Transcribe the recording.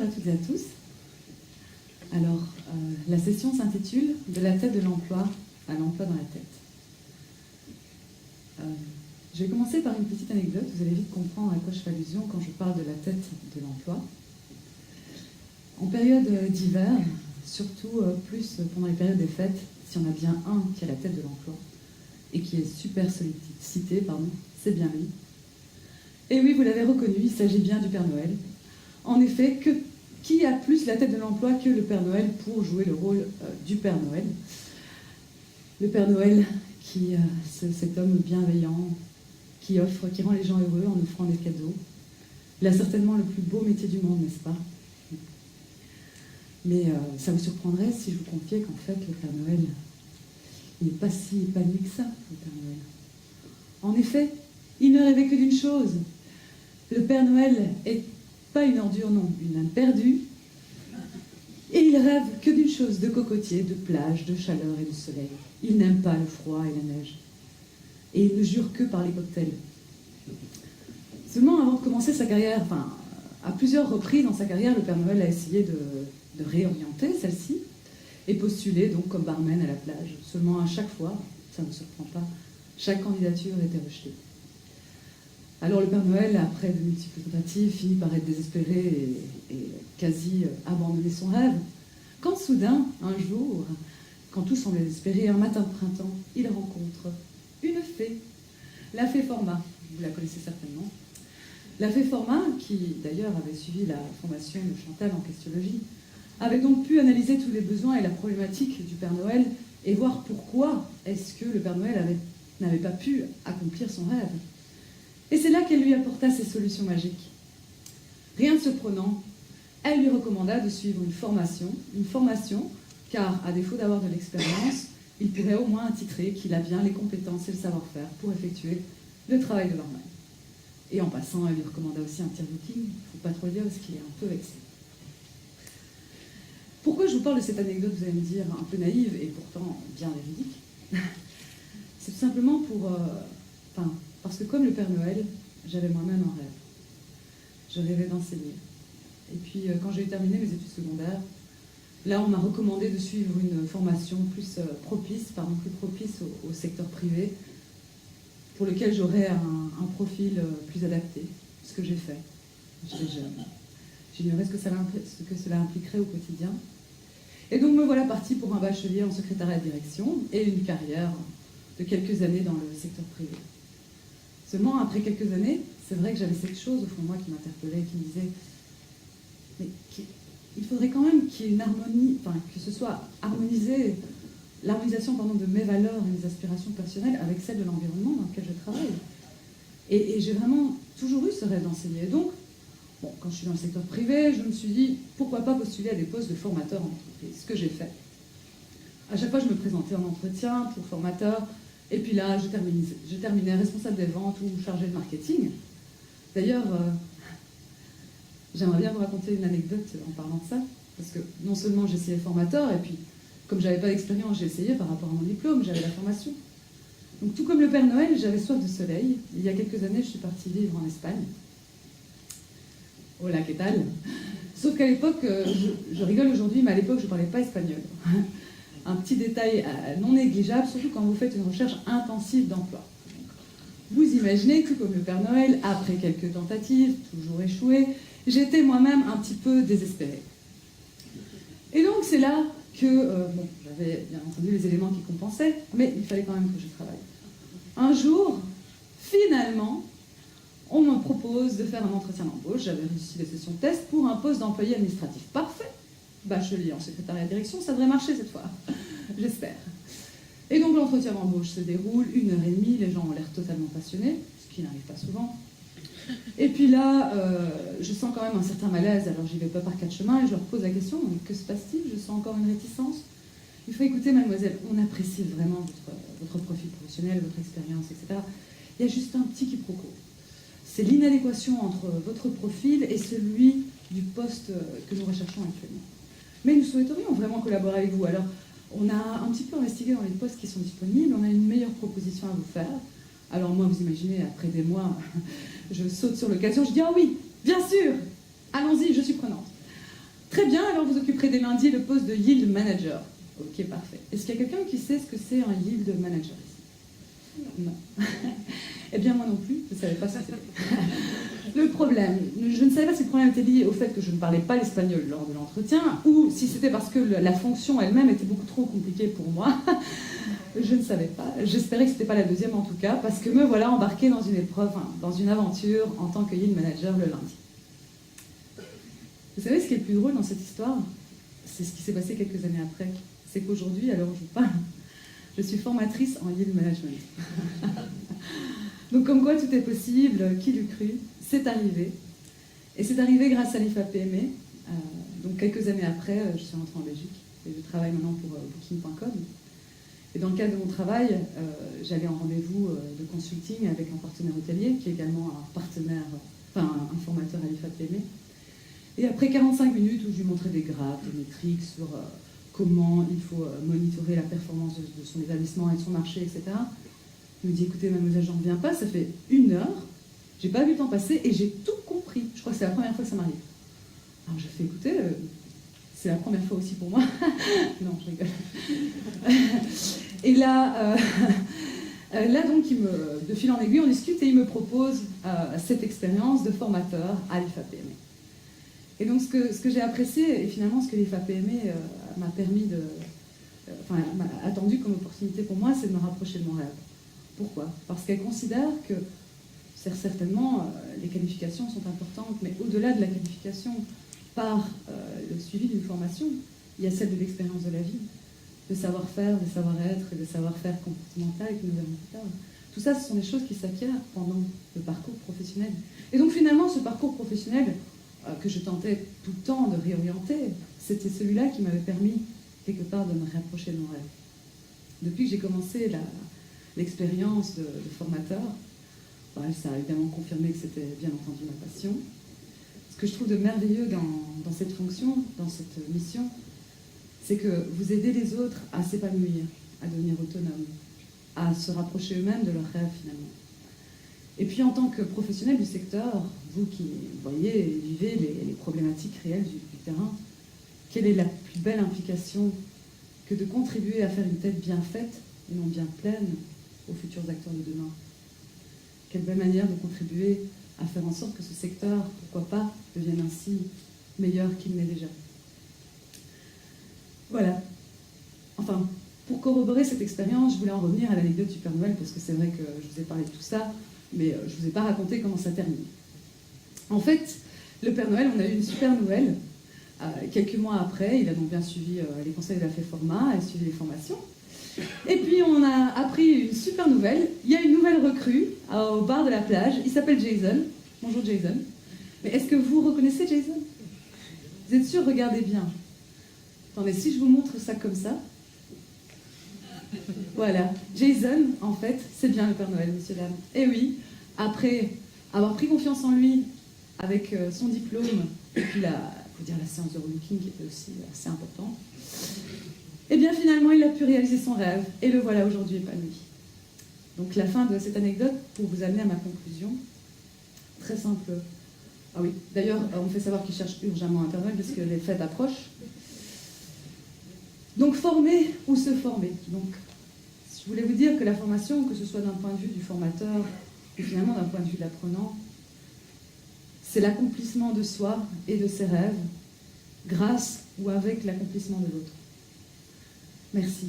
à toutes et à tous. Alors, la session s'intitule « De la tête de l'emploi à l'emploi dans la tête ». Je vais commencer par une petite anecdote, vous allez vite comprendre à quoi je fais allusion quand je parle de la tête de l'emploi. En période d'hiver, surtout plus pendant les périodes des fêtes, si on a bien un qui a la tête de l'emploi et qui est super sollicité, c'est bien lui. Et oui, vous l'avez reconnu, il s'agit bien du Père Noël. En effet, qui a plus la tête de l'emploi que le Père Noël pour jouer le rôle du Père Noël? Le Père Noël, cet homme bienveillant, qui rend les gens heureux en offrant des cadeaux. Il a certainement le plus beau métier du monde, n'est-ce pas? Mais ça vous surprendrait si je vous confiais qu'en fait, le Père Noël, il n'est pas si épanoui que ça, le Père Noël. En effet, il ne rêvait que d'une chose. Le Père Noël est pas une ordure, non, une âme perdue. Et il rêve que d'une chose, de cocotiers, de plage, de chaleur et de soleil. Il n'aime pas le froid et la neige. Et il ne jure que par les cocktails. Seulement, avant de commencer sa carrière, à plusieurs reprises dans sa carrière, le Père Noël a essayé de réorienter celle-ci et postuler donc comme barman à la plage. Seulement à chaque fois, ça ne me surprend pas, chaque candidature était rejetée. Alors le Père Noël, après de multiples tentatives, finit par être désespéré et quasi abandonner son rêve, quand soudain, un jour, quand tout semblait désespéré, un matin de printemps, il rencontre une fée, la fée Format, vous la connaissez certainement. La fée Format, qui d'ailleurs avait suivi la formation de Chantal en questiologie, avait donc pu analyser tous les besoins et la problématique du Père Noël et voir pourquoi est-ce que le Père Noël n'avait pas pu accomplir son rêve. Et c'est là qu'elle lui apporta ses solutions magiques. Rien de surprenant, elle lui recommanda de suivre une formation, car à défaut d'avoir de l'expérience, il pourrait au moins intitrer qu'il a bien les compétences et le savoir-faire pour effectuer le travail de barman. Et en passant, elle lui recommanda aussi un tir booking, il ne faut pas trop le dire parce qu'il est un peu vexé. Pourquoi je vous parle de cette anecdote, vous allez me dire, un peu naïve et pourtant bien véridique? C'est tout simplement parce que comme le Père Noël, j'avais moi-même un rêve. Je rêvais d'enseigner. Et puis quand j'ai terminé mes études secondaires, là on m'a recommandé de suivre une formation plus propice au secteur privé, pour lequel j'aurais un profil plus adapté, ce que j'ai fait. J'étais jeune. J'ignorais ce que cela impliquerait au quotidien. Et donc me voilà partie pour un bachelier en secrétariat de direction et une carrière de quelques années dans le secteur privé. Seulement, après quelques années, c'est vrai que j'avais cette chose au fond de moi qui m'interpellait, qui me disait mais il faudrait quand même qu'il y ait une harmonie, que ce soit l'harmonisation de mes valeurs et mes aspirations personnelles avec celles de l'environnement dans lequel je travaille. Et j'ai vraiment toujours eu ce rêve d'enseigner. Donc, quand je suis dans le secteur privé, je me suis dit pourquoi pas postuler à des postes de formateur en entreprise, ce que j'ai fait. À chaque fois, je me présentais en entretien pour formateur. Et puis là, je terminais responsable des ventes ou chargée de marketing. D'ailleurs, j'aimerais bien vous raconter une anecdote en parlant de ça, parce que non seulement j'ai essayé formateur, et puis comme je n'avais pas d'expérience, j'ai essayé par rapport à mon diplôme, j'avais la formation. Donc tout comme le Père Noël, j'avais soif de soleil. Il y a quelques années, je suis partie vivre en Espagne. Hola, ¿qué tal? Sauf qu'à l'époque, je rigole aujourd'hui, mais à l'époque, je ne parlais pas espagnol. Un petit détail non négligeable, surtout quand vous faites une recherche intensive d'emploi. Vous imaginez que, comme le Père Noël, après quelques tentatives, toujours échouées, j'étais moi-même un petit peu désespérée. Et donc c'est là que, j'avais bien entendu les éléments qui compensaient, mais il fallait quand même que je travaille. Un jour, finalement, on me propose de faire un entretien d'embauche. J'avais réussi les sessions de test pour un poste d'employé administratif. Parfait. Bachelier en secrétariat de direction, ça devrait marcher cette fois, j'espère. Et donc l'entretien d'embauche se déroule, 1h30, les gens ont l'air totalement passionnés, ce qui n'arrive pas souvent. Et puis là, je sens quand même un certain malaise, alors j'y vais pas par quatre chemins et je leur pose la question, que se passe-t-il? Je sens encore une réticence. Il faut écouter, mademoiselle, on apprécie vraiment votre profil professionnel, votre expérience, etc. Il y a juste un petit quiproquo. C'est l'inadéquation entre votre profil et celui du poste que nous recherchons actuellement. Mais nous souhaiterions vraiment collaborer avec vous. Alors, on a un petit peu investigué dans les postes qui sont disponibles, on a une meilleure proposition à vous faire. Alors moi, vous imaginez, après des mois, je saute sur l'occasion, je dis « Ah oui, bien sûr, allons-y, je suis prenante ». Très bien, alors vous occuperez dès lundi le poste de Yield Manager. Ok, parfait. Est-ce qu'il y a quelqu'un qui sait ce que c'est un Yield Manager ici? Non. Eh bien, moi non plus, je ne savais pas ce que c'était. Le problème, je ne savais pas si le problème était lié au fait que je ne parlais pas l'espagnol lors de l'entretien, ou si c'était parce que la fonction elle-même était beaucoup trop compliquée pour moi. Je ne savais pas. J'espérais que ce n'était pas la deuxième en tout cas, parce que me voilà embarquée dans une épreuve, dans une aventure en tant que Yield Manager le lundi. Vous savez ce qui est le plus drôle dans cette histoire? C'est ce qui s'est passé quelques années après. C'est qu'aujourd'hui, à l'heure où je vous parle, je suis formatrice en Yield Management. Donc comme quoi tout est possible, qui l'eût cru, c'est arrivé. Et c'est arrivé grâce à l'IFAPME. Donc quelques années après, je suis rentrée en Belgique et je travaille maintenant pour Booking.com. Et dans le cadre de mon travail, j'allais en rendez-vous de consulting avec un partenaire hôtelier qui est également un partenaire, enfin un formateur à l'IFAPME. Et après 45 minutes où je lui montrais des graphes, des métriques sur comment il faut monitorer la performance de son établissement et de son marché, etc., il me dit, écoutez, mademoiselle, j'en reviens pas, ça fait 1 heure, j'ai pas vu le temps passer et j'ai tout compris. Je crois que c'est la première fois que ça m'arrive. Alors je fais, écoutez, c'est la première fois aussi pour moi. Non, je rigole. Et là, donc, de fil en aiguille, on discute et il me propose cette expérience de formateur à l'IFAPME. Et donc, ce que j'ai apprécié, et finalement, ce que l'IFAPME m'a permis m'a attendu comme opportunité pour moi, c'est de me rapprocher de mon rêve. Pourquoi? Parce qu'elle considère que, certainement, les qualifications sont importantes, mais au-delà de la qualification, par le suivi d'une formation, il y a celle de l'expérience de la vie, de savoir-faire, de savoir-être et de savoir-faire comportemental que nous avons plus tard. Tout ça, ce sont des choses qui s'acquièrent pendant le parcours professionnel. Et donc, finalement, ce parcours professionnel que je tentais tout le temps de réorienter, c'était celui-là qui m'avait permis, quelque part, de me rapprocher de mon rêve. Depuis que j'ai commencé l'expérience de formateur, ça a évidemment confirmé que c'était bien entendu ma passion. Ce que je trouve de merveilleux dans cette fonction, dans cette mission, c'est que vous aidez les autres à s'épanouir, à devenir autonomes, à se rapprocher eux-mêmes de leurs rêves finalement. Et puis en tant que professionnel du secteur, vous qui voyez et vivez les problématiques réelles du terrain, quelle est la plus belle implication que de contribuer à faire une tête bien faite et non bien pleine aux futurs acteurs de demain? Quelle belle manière de contribuer à faire en sorte que ce secteur, pourquoi pas, devienne ainsi meilleur qu'il n'est déjà. Voilà. Enfin, pour corroborer cette expérience, je voulais en revenir à l'anecdote du Père Noël, parce que c'est vrai que je vous ai parlé de tout ça, mais je ne vous ai pas raconté comment ça termine. En fait, le Père Noël, on a eu une super nouvelle. Quelques mois après, il a donc bien suivi les conseils de la FEFORMA, il a suivi les formations. Et puis on a appris une super nouvelle. Il y a une nouvelle recrue au bar de la plage. Il s'appelle Jason. Bonjour Jason. Mais est-ce que vous reconnaissez Jason? Vous êtes sûr? Regardez bien. Attendez, si je vous montre ça comme ça. Voilà. Jason, en fait, c'est bien le Père Noël, monsieur dame. Et oui, après avoir pris confiance en lui avec son diplôme, et puis la séance de relooking qui était aussi assez importante, et bien finalement il a pu réaliser son rêve, et le voilà aujourd'hui épanoui. Donc la fin de cette anecdote, pour vous amener à ma conclusion, très simple. Ah oui, d'ailleurs on me fait savoir qu'il cherche urgemment un Père Noël parce que les fêtes approchent. Donc former ou se former. Donc je voulais vous dire que la formation, que ce soit d'un point de vue du formateur ou finalement d'un point de vue de l'apprenant, c'est l'accomplissement de soi et de ses rêves, grâce ou avec l'accomplissement de l'autre. Merci.